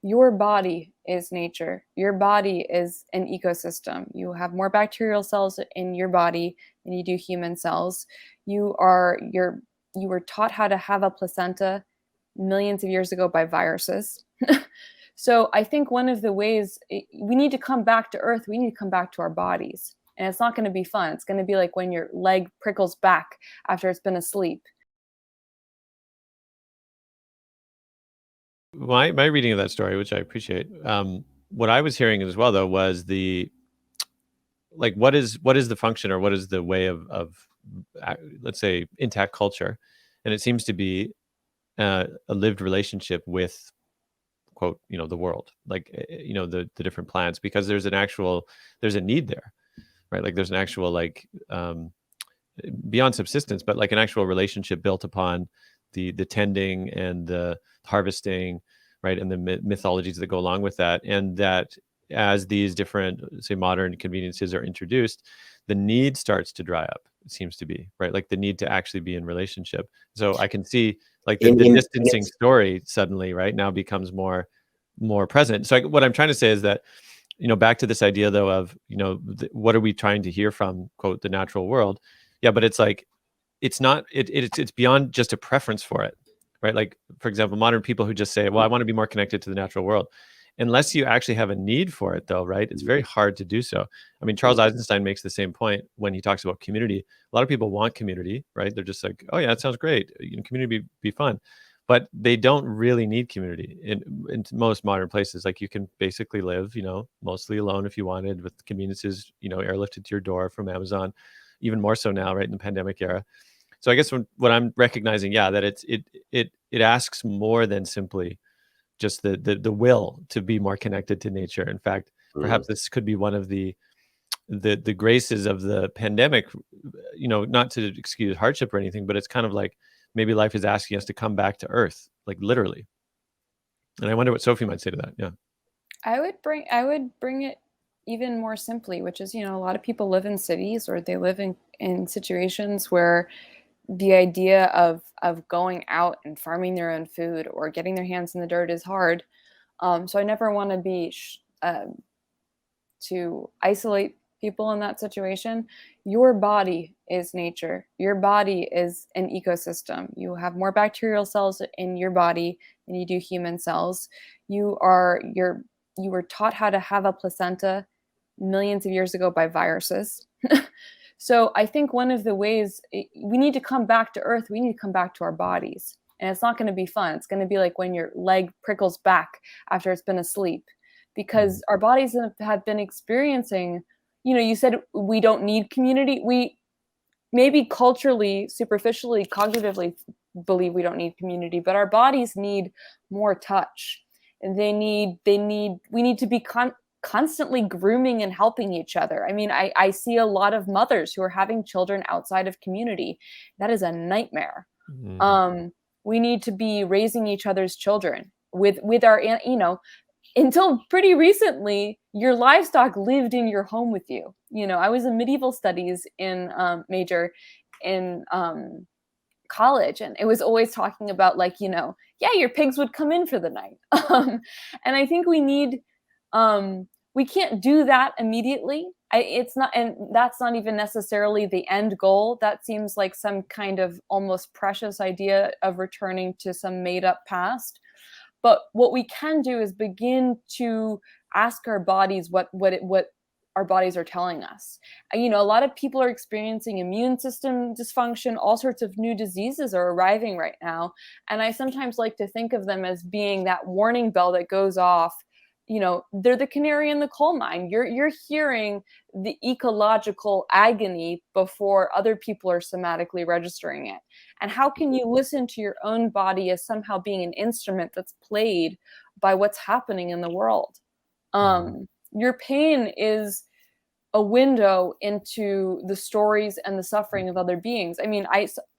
Your body is nature. Your body is an ecosystem. You have more bacterial cells in your body than you do human cells. You were taught how to have a placenta millions of years ago by viruses. So I think one of the ways we need to come back to earth, we need to come back to our bodies. And it's not going to be fun. It's going to be like when your leg prickles back after it's been asleep. My reading of that story, which I appreciate, what I was hearing as well though was what is the function or what is the way of let's say intact culture, and it seems to be a lived relationship with quote the world, like the different plants, because there's a need there, right? Like there's an actual beyond subsistence, but like an actual relationship built upon the tending and the harvesting, right, and the mythologies that go along with that, and that as these different, say, modern conveniences are introduced, the need starts to dry up. It seems to be right, like the need to actually be in relationship. So I can see like the in distancing story suddenly right now becomes more present. So what I'm trying to say is that back to this idea though of what are we trying to hear from quote the natural world. Yeah, but it's like it's not it's beyond just a preference for it, right? Like for example, modern people who just say, well, I want to be more connected to the natural world, unless you actually have a need for it though, right? It's very hard to do so. I mean, Charles Eisenstein makes the same point when he talks about community. A lot of people want community, right? They're just like, oh yeah, that sounds great, community be fun, but they don't really need community in most modern places. Like you can basically live mostly alone if you wanted, with conveniences airlifted to your door from Amazon, even more so now, right, in the pandemic era. So I guess what I'm recognizing, yeah, that it asks more than simply just the will to be more connected to nature. In fact, perhaps this could be one of the graces of the pandemic, not to excuse hardship or anything, but it's kind of like maybe life is asking us to come back to earth, like literally. And I wonder what Sophie might say to that. Yeah. I would bring it even more simply, which is, a lot of people live in cities, or they live in situations where the idea of going out and farming their own food or getting their hands in the dirt is hard. So I never want to be to isolate people in that situation. Your body is nature. Your body is an ecosystem. You have more bacterial cells in your body than you do human cells. You were taught how to have a placenta millions of years ago by viruses. So I think one of the ways we need to come back to earth, we need to come back to our bodies. And it's not going to be fun. It's going to be like when your leg prickles back after it's been asleep, because our bodies have been experiencing, you said we don't need community. We maybe culturally, superficially, cognitively believe we don't need community, but our bodies need more touch. We need to be constantly grooming and helping each other. I mean, I see a lot of mothers who are having children outside of community. That is a nightmare. We need to be raising each other's children with our, until pretty recently, your livestock lived in your home with you. I was a medieval studies major in college, and it was always talking about yeah, your pigs would come in for the night. And I think we can't do that immediately. It's not, and that's not even necessarily the end goal. That seems like some kind of almost precious idea of returning to some made up past. But what we can do is begin to ask our bodies what our bodies are telling us. A lot of people are experiencing immune system dysfunction. All sorts of new diseases are arriving right now. And I sometimes like to think of them as being that warning bell that goes off. They're the canary in the coal mine. You're hearing the ecological agony before other people are somatically registering it. And how can you listen to your own body as somehow being an instrument that's played by what's happening in the world? Your pain is a window into the stories and the suffering of other beings. I mean,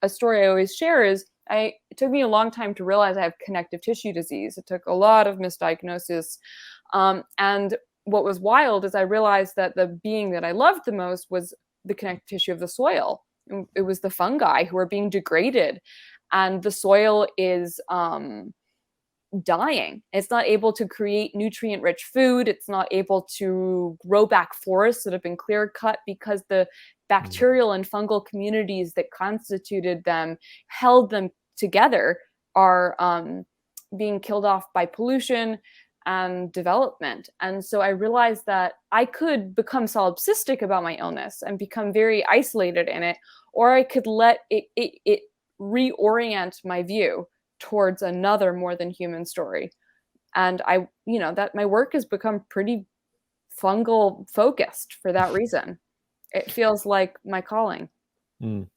a story I always share is it took me a long time to realize I have connective tissue disease. It took a lot of misdiagnosis. And what was wild is I realized that the being that I loved the most was the connective tissue of the soil. It was the fungi who are being degraded. And the soil is dying. It's not able to create nutrient rich food. It's not able to grow back forests that have been clear cut because the bacterial and fungal communities that constituted them, held them together, are being killed off by pollution and development. And so I realized that I could become solipsistic about my illness and become very isolated in it, or I could let it reorient my view towards another more than human story. And I, that my work has become pretty fungal focused for that reason. It feels like my calling. Mm.